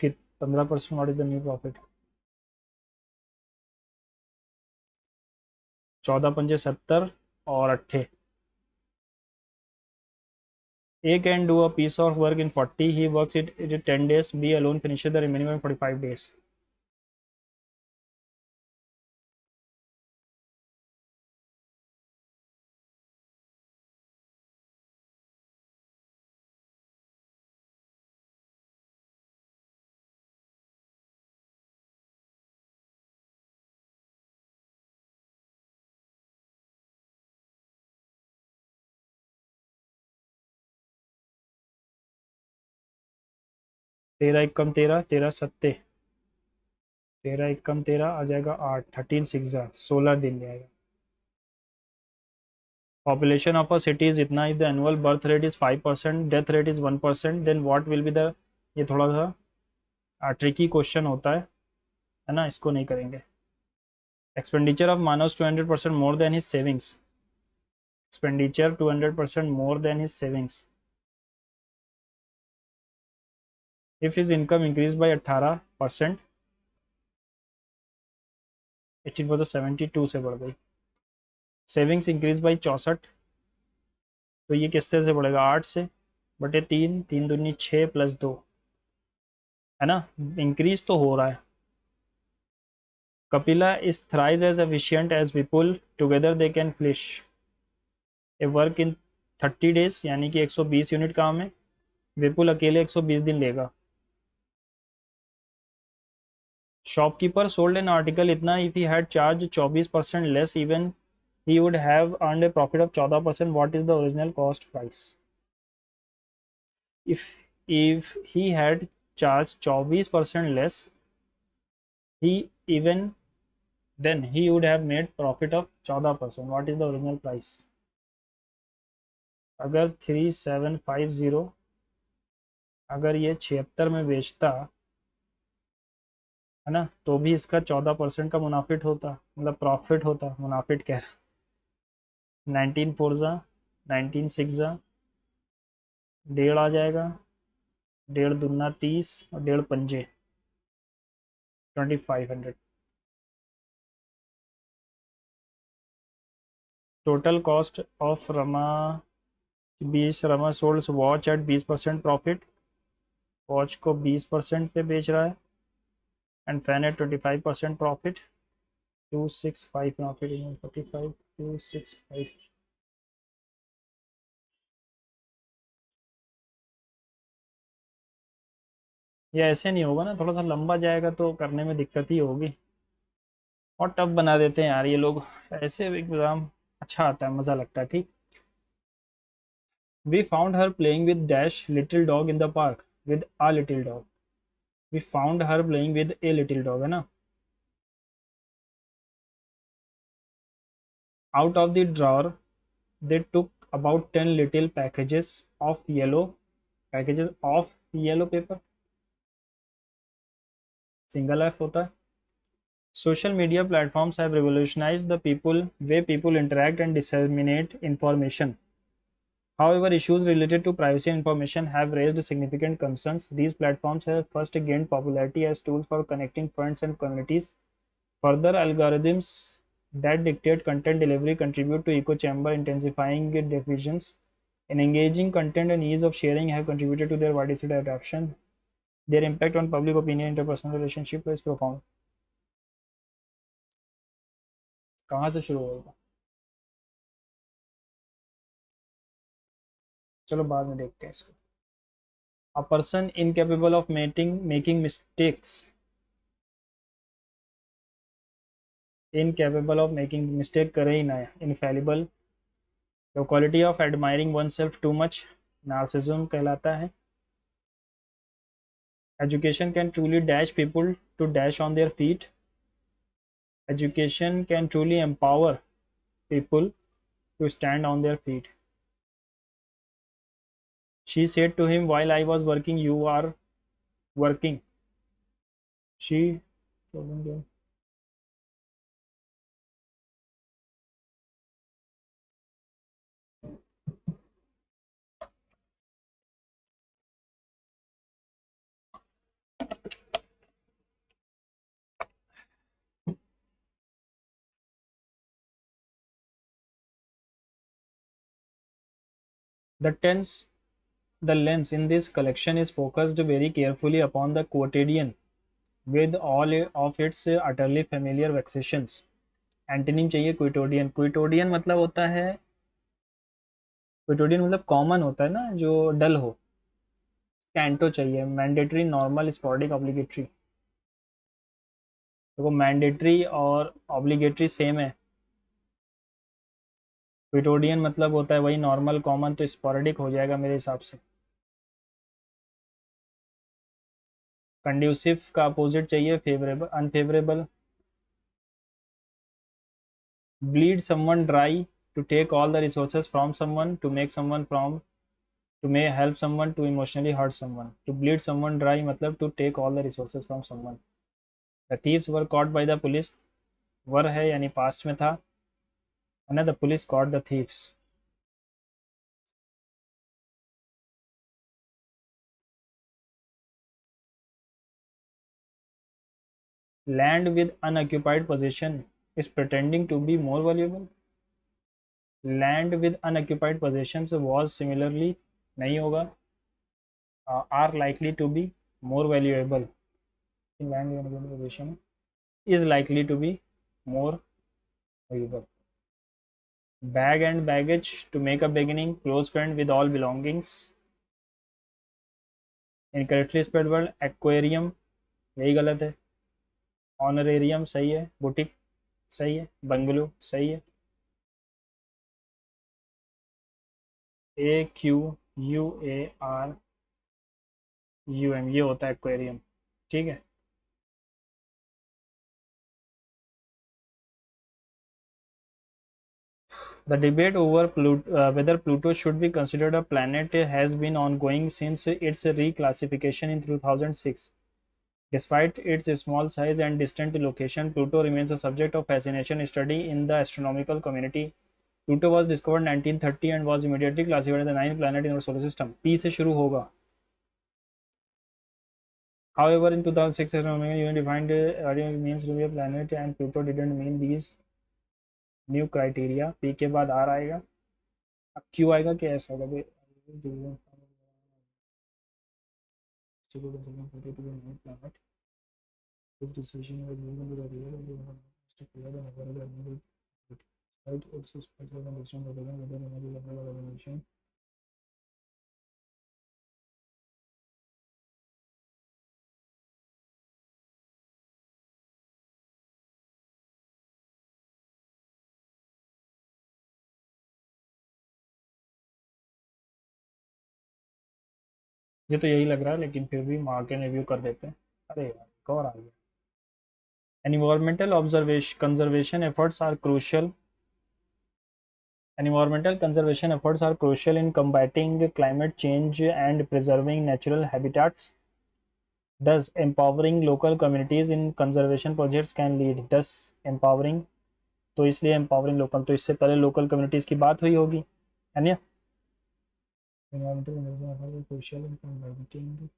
[SPEAKER 1] कि 15%। What is the new profit? 14 पंजे 70 और 8। A can do a piece of work in 40, he works it in 10 days, B alone finishes the remaining in 45 days। तेरह एक कम तेरह, 13 सत्ते, 13 एक कम 13 आ जाएगा 8, 13 6 16 दिन जाएगा। Population of a city is इतना, if the annual birth rate is 5%, death rate is 1%, then what will be the, ये थोड़ा सा ट्रिकी क्वेश्चन होता है ना, इसको नहीं करेंगे। Expenditure of Manas 200% more than his savings, expenditure 200% more than his savings. If his income increase by 18%, 18 72 से बढ़ गई। सेविंग्स इंक्रीज बाई 64, तो ये किस तरह से बढ़ेगा? 8 से बटे 3, 3 दूनी 6 प्लस 2, है ना, इंक्रीज तो हो रहा है। Kapila is thrice as efficient as Vipul. Together they can finish a work in 30 days, यानी कि 120 यूनिट काम है, विपुल अकेले 120 दिन लेगा। शॉपकीपर सोल्ड एन आर्टिकल इतना, if he had charge 24% less even he would have earned a profit of 14%। what is the original cost price? If he had charged 24% less, he even then he would have made profit of 14%। what is the original price? अगर 3750, अगर ये 76 में बेचता है ना, तो भी इसका 14% का मुनाफिट होता, मतलब प्रॉफिट होता, मुनाफिट कह रहा। 19 4 19 6 डेढ़ आ जाएगा, 1.5 दूना 30 और 1.5 पंजे 2500। Total cost of Rama 20, Rama sold watch at 20% profit, watch को 20% पे बेच रहा है, and fan at 25% profit. 265 profit, 45 265। ये ऐसे नहीं होगा ना, थोड़ा सा लंबा जाएगा तो करने में दिक्कत ही होगी, और टफ बना देते हैं यार ये लोग। ऐसे एग्जाम अच्छा आता है, मज़ा लगता है। ठीक। We found her playing with dash little dog in the park, with a little dog. We found her playing with a little dog, है ना। Out of the drawer They took about 10 little packages of yellow paper. Single F होता है. Social media platforms have revolutionized the way people interact and disseminate information. However, issues related to privacy and information have raised significant concerns. These platforms have first gained popularity as tools for connecting friends and communities. Further, algorithms that dictate content delivery contribute to echo chamber, intensifying divisions in engaging content and ease of sharing have contributed to their widespread adoption. Their impact on public opinion and interpersonal relationship is profound. कहाँ से शुरू होगा? चलो बाद में देखते हैं इसको. A person incapable of making mistakes. Incapable of making mistake करे ही ना. Infallible. The quality of admiring oneself too much. Narcissism कहलाता है. Education can truly dash people to dash on their feet. Education can truly empower people to stand on their feet. She said to him, while I was working, you are working. She told him, the lens in this collection is focused very carefully upon the quotidian with all of its utterly familiar vexations. Antonym चाहिए क्विटोडियन. क्विटोडियन मतलब होता है, quotidian मतलब common होता है ना, जो डल हो. कैंटो चाहिए. Mandatory, normal, sporadic, obligatory. देखो मैंडेटरी और ऑब्लिगेटरी सेम है. क्विटोडियन मतलब होता है वही नॉर्मल कॉमन, तो स्पॉडिक हो जाएगा मेरे हिसाब से. कंड्यूसिव का अपोजिट चाहिए favourable, unfavourable. Bleed someone dry, to take all the resources from someone, to make someone from, to may help someone, to emotionally hurt someone. To bleed someone dry मतलब to take all the resources from someone. The thieves were caught by the police. were है यानी past में था, है ना. The police caught the thieves. Land with unoccupied possession is pretending to be more valuable. Land with unoccupied possessions was similarly नहीं होगा, are likely to be more valuable. Land with unoccupied possession is likely to be more valuable. Bag and baggage, to make a beginning, close friend with all belongings. Incorrectly spelled word aquarium, यही गलत है. Honorarium सही है. Boutique सही है. Bungalow सही है. AQUARUM ये होता है एक्वेरियम. ठीक है. The debate over whether Pluto should be considered a planet has been ongoing since its reclassification in 2006. Despite its small size and distant location, Pluto remains a subject of fascination study in the astronomical community. Pluto was discovered 1930 and was immediately classified as the ninth planet in our solar system. P से शुरू होगा. However, in 2006, astronomical union defined means to be a planet, and Pluto didn't meet these new criteria. P के बाद R आएगा. अब Q आएगा कि S आएगा? planet. This decision was made under the real to clear the available despite its special condition rather than whether energy level or evolution. ये तो यही लग रहा है, लेकिन फिर भी मार्क एंड रिव्यू कर देते हैं. अरे यार कौन आ गया. Environmental conservation efforts are crucial Environmental conservation efforts are crucial in combating climate change and preserving natural habitats. Thus, empowering local communities in conservation projects can lead. Thus, empowering, तो इसलिए empowering local, तो इससे पहले local communities की बात हुई होगी, है ना? Environmental conservation efforts are crucial in combating.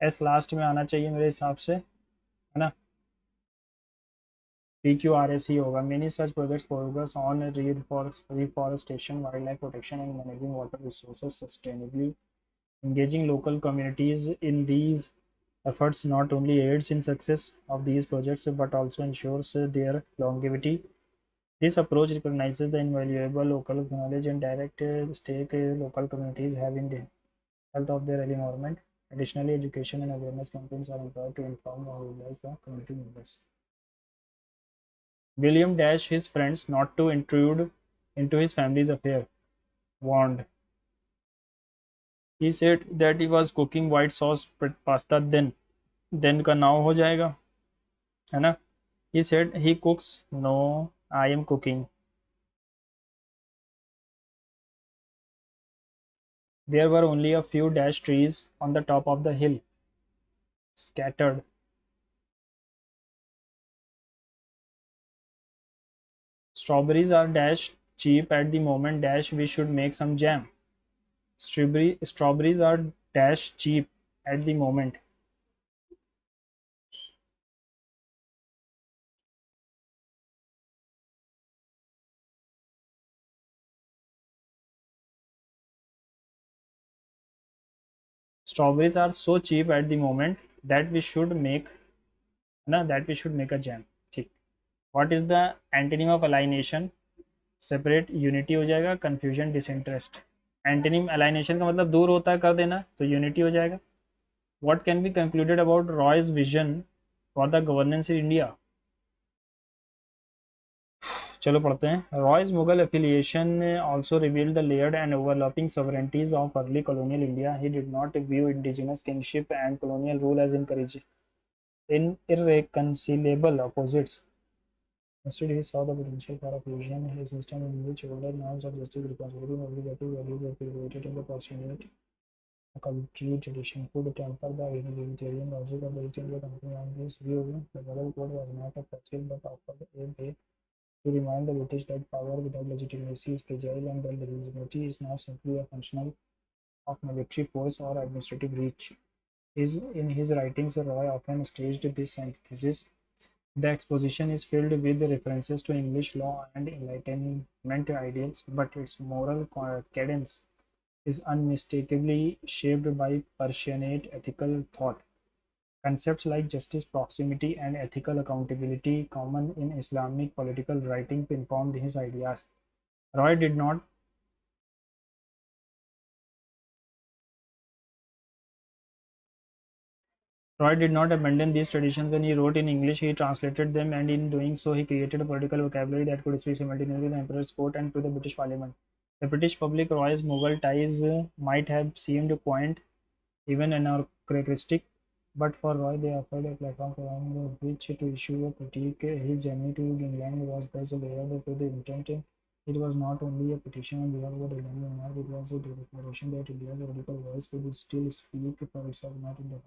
[SPEAKER 1] S last में आना चाहिए मेरे हिसाब से, है ना? PQRS ही होगा. Many such projects focus on reforestation, wildlife protection, and managing water resources sustainably. Engaging local communities in these efforts not only aids in success of these projects but also ensures their longevity. This approach recognizes the invaluable local knowledge and direct stake local communities have in the health of their environment. Additionally, education and awareness campaigns are employed to inform and mobilize the community members. William dashed his friends not to intrude into his family's affair. Warned. He said that he was cooking white sauce pasta then का नाव हो जाएगा, है ना? He said he cooks. No, I am cooking. There were only a few dash trees on the top of the hill, scattered. Strawberries are dash cheap at the moment dash we should make some jam. Strawberries are dash cheap at the moment. Strawberries are so cheap at the moment that we should make a jam. ठीक. What is the antonym of alienation? Separate, unity हो जाएगा, confusion, disinterest. Antonym alienation का मतलब दूर होता है कर देना, तो unity हो जाएगा. What can be concluded about Roy's vision for the governance in India? चलो पढ़ते हैं. Roy's Mughal affiliation also revealed the layered and overlapping sovereignties of early colonial India. He did not view indigenous kingship and colonial rule as in irreconcilable opposites. Instead, he saw the potential for a fusion, a system in which older norms of justice, responsibility, and obligatory values were celebrated in the pursuit a cultural tradition could temper the egalitarian logic of the East India Company. On this view, the Model Code was not a fossil but offered a way to remind the British that power without legitimacy is fragile and that legitimacy is not simply a function of military force or administrative reach. In his writings, Roy often staged this synthesis. The exposition is filled with references to English law and Enlightenment ideals, but its moral cadence is unmistakably shaped by Persianate ethical thought. Concepts like justice, proximity, and ethical accountability, common in Islamic political writing, informed his ideas. Roy did not Roy did not abandon these traditions when he wrote in English. He translated them, and in doing so, he created a political vocabulary that could speak simultaneously to the Emperor's court and to the British Parliament. The British public, Roy's Mughal ties might have seemed quaint, even anachronistic, but for Roy they offered a platform from which to issue a critique. His journey to England was thus layered to the intent. It was not only a petition on behalf of the Iranian monarch, it was a declaration that India's radical voice could still speak for itself, not in the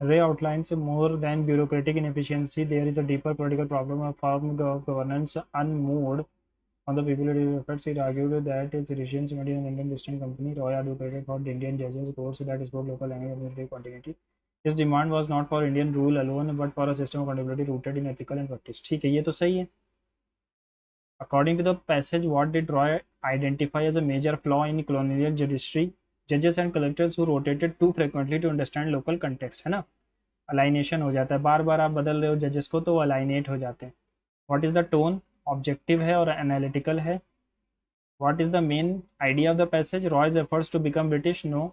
[SPEAKER 2] Ray outlines more than bureaucratic inefficiency. There is a deeper political problem of firm governance unmoved on the people it affects. It argued that its decisions made in an Indian distinct company. Roy advocated for the Indian judges courts that spoke local language and military continuity. His demand was not for Indian rule alone, but for a system of accountability rooted in ethical and practice. ठीक है, ये तो सही है. According to the passage, what did Roy identify as a major flaw in colonial judiciary? Judges and collectors who rotated too frequently to understand local context, है ना. Alienation हो जाता है, बार बार आप बदल रहे हो जजेस को तो वो अलाइनेट हो जाते हैं. What is the tone? Objective है और एनालिटिकल है. What is the main idea of the passage? Roy's efforts to become British, no.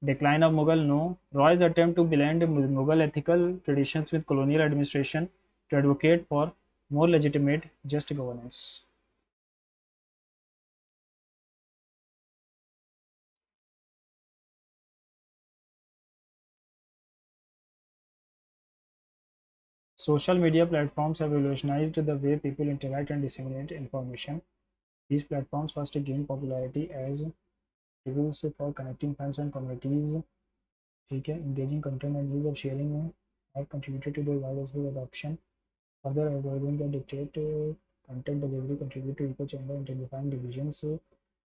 [SPEAKER 2] Decline of Mughal, no. Roy's attempt to blend Mughal ethical traditions with colonial administration to advocate for more legitimate just governance. Social media platforms have revolutionized the way people interact and disseminate information. These platforms first gained popularity as tools for connecting fans and communities. ठीक है, engaging content and use of sharing have contributed to the widespread adoption. Further, algorithms that dictate content delivery contribute to echo chamber intensifying divisions.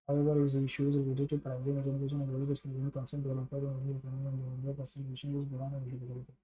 [SPEAKER 2] However, these issues related to privacy, misinformation, and religious freedom constant developer and the personalization is beyond availability.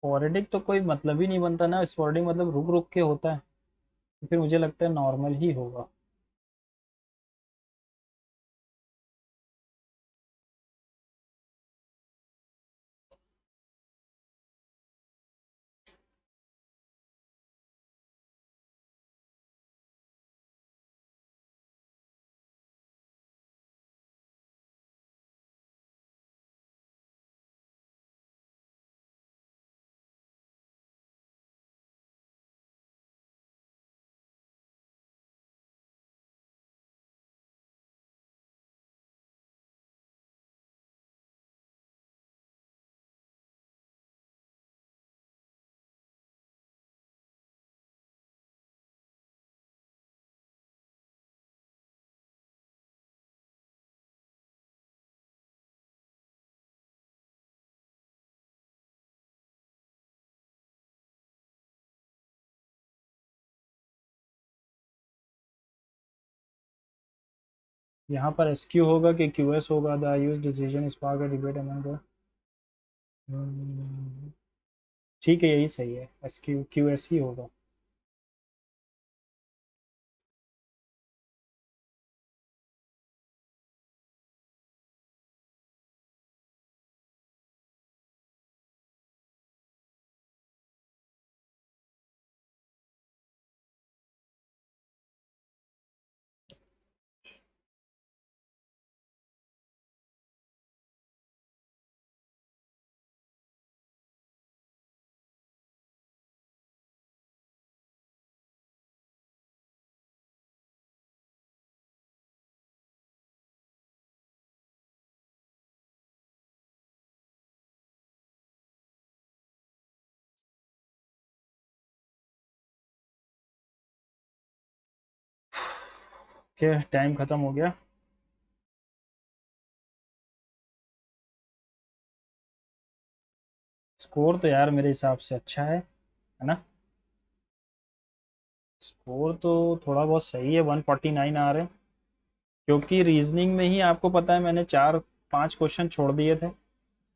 [SPEAKER 2] Sporadic तो कोई मतलब ही नहीं बनता ना. Sporadic मतलब रुक रुक के होता है, तो फिर मुझे लगता है नॉर्मल ही होगा. यहाँ पर एस क्यू होगा कि क्यू एस होगा. The use decision spark a debate among the. ठीक है, यही सही है. एस क्यू क्यू एस ही होगा. क्या टाइम ख़त्म हो गया? स्कोर तो यार मेरे हिसाब से अच्छा है ना. स्कोर तो थोड़ा बहुत सही है, 149 आ रहे हैं. क्योंकि रीजनिंग में ही आपको पता है मैंने चार 5 क्वेश्चन छोड़ दिए थे।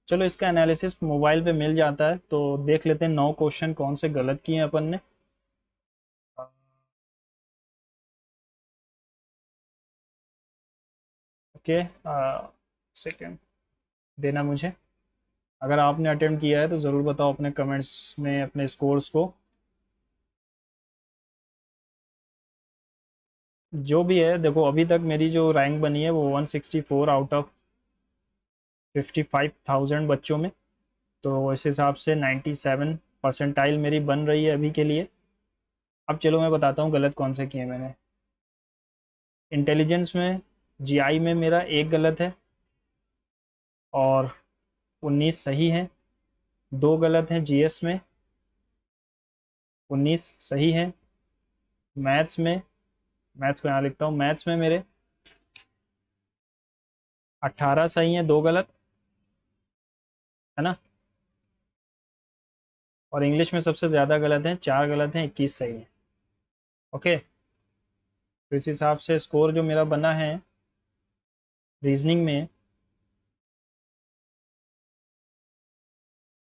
[SPEAKER 2] चलो इसका एनालिसिस मोबाइल पे मिल जाता है, तो देख लेते हैं 9 क्वेश्चन कौन से गलत किए हैं अपन ने। ओके, सेकेंड देना मुझे। अगर आपने अटेम्प्ट किया है तो ज़रूर बताओ अपने कमेंट्स में अपने स्कोर्स को। जो भी है देखो, अभी तक मेरी जो रैंक बनी है वो 164 आउट ऑफ 55,000 बच्चों में, तो इस हिसाब से 97 परसेंटाइल मेरी बन रही है अभी के लिए। अब चलो मैं बताता हूँ गलत कौन से किए मैंने। इंटेलिजेंस में, जीआई में मेरा एक गलत है और 19 सही है। 2 गलत हैं जीएस में, 19 सही है। मैथ्स में, मैथ्स को यहाँ लिखता हूँ, मैथ्स में मेरे 18 सही हैं, 2 गलत है ना। और इंग्लिश में सबसे ज़्यादा गलत हैं, 4 गलत हैं, 21 सही हैं। ओके, तो इस हिसाब से स्कोर जो मेरा बना है रीजनिंग में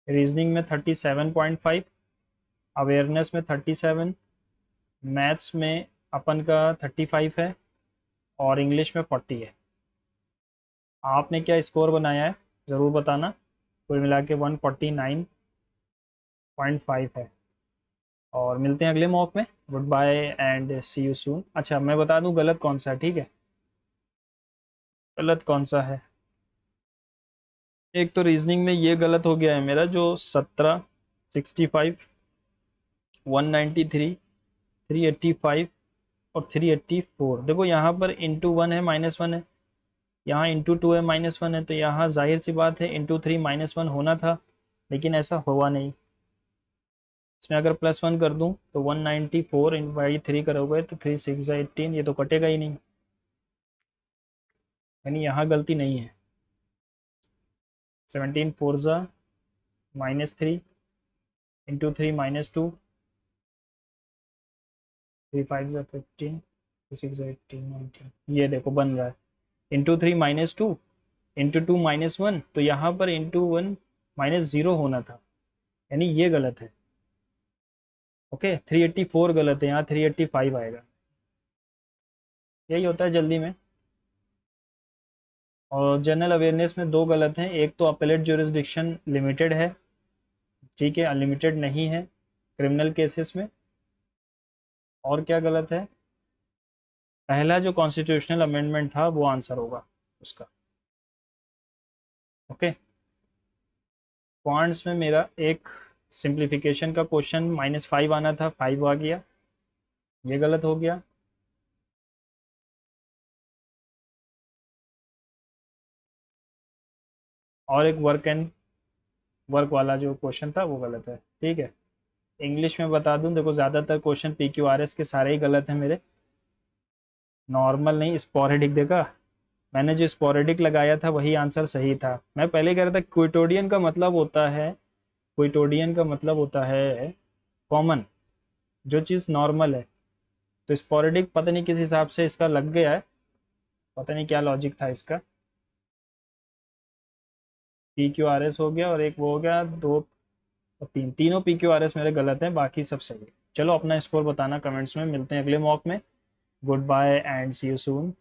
[SPEAKER 2] 37.5, अवेयरनेस में 37, मैथ्स में अपन का 35 है और इंग्लिश में 40 है। आपने क्या स्कोर बनाया है ज़रूर बताना। कुल मिला के 149.5 है। और मिलते हैं अगले मॉक में। Goodbye and see you soon. अच्छा मैं बता दूं गलत कौन सा है, ठीक है। गलत कौन सा है, एक तो रीजनिंग में ये गलत हो गया है मेरा, जो 17, 65, 193, 385 और 384। देखो यहाँ पर इंटू 1 है, -1 है, यहाँ इंटू 2 है, -1 है, तो यहाँ जाहिर सी बात है इंटू 3 -1 होना था, लेकिन ऐसा हुआ नहीं। इसमें अगर +1 कर दूं तो 194 बाई 3 करोगे तो 3 6 18, ये तो कटेगा ही नहीं, यानी यहाँ गलती नहीं है। 17 4 -3 इंटू 3 -2, 3 5 15, 6 18 19, ये देखो बन रहा है इंटू 3 -2 इंटू 2 -1, तो यहाँ पर इंटू 1 -0 होना था, यानी ये गलत है। ओके, 384 गलत है, यहाँ 385 आएगा। यही होता है जल्दी में। और जनरल अवेयरनेस में 2 गलत हैं, एक तो अपेलेट ज्यूरिसडिक्शन लिमिटेड है, ठीक है, अनलिमिटेड नहीं है क्रिमिनल केसेस में। और क्या गलत है, पहला जो कॉन्स्टिट्यूशनल अमेंडमेंट था वो आंसर होगा उसका। ओके, क्वांट्स में मेरा एक सिंप्लीफिकेशन का क्वेश्चन -5 आना था, 5 आ गया, ये गलत हो गया। और एक वर्क वाला जो क्वेश्चन था वो गलत है, ठीक है। इंग्लिश में बता दूं, देखो ज़्यादातर क्वेश्चन PQRS के सारे ही गलत हैं मेरे, नॉर्मल नहीं स्पोरेडिक। देखा, मैंने जो स्पोरेडिक लगाया था वही आंसर सही था। मैं पहले कह रहा था क्विटोडियन का मतलब होता है, क्विटोडियन का मतलब होता है कॉमन, जो चीज़ नॉर्मल है। तो स्पोरेडिक पता नहीं किस हिसाब से इसका लग गया है, पता नहीं क्या लॉजिक था इसका। PQRS हो गया और एक वो हो गया, 2 और 3, तीनों PQRS मेरे गलत हैं, बाकी सब सही है। चलो अपना स्कोर बताना कमेंट्स में। मिलते हैं अगले मॉक में। Goodbye and see you soon.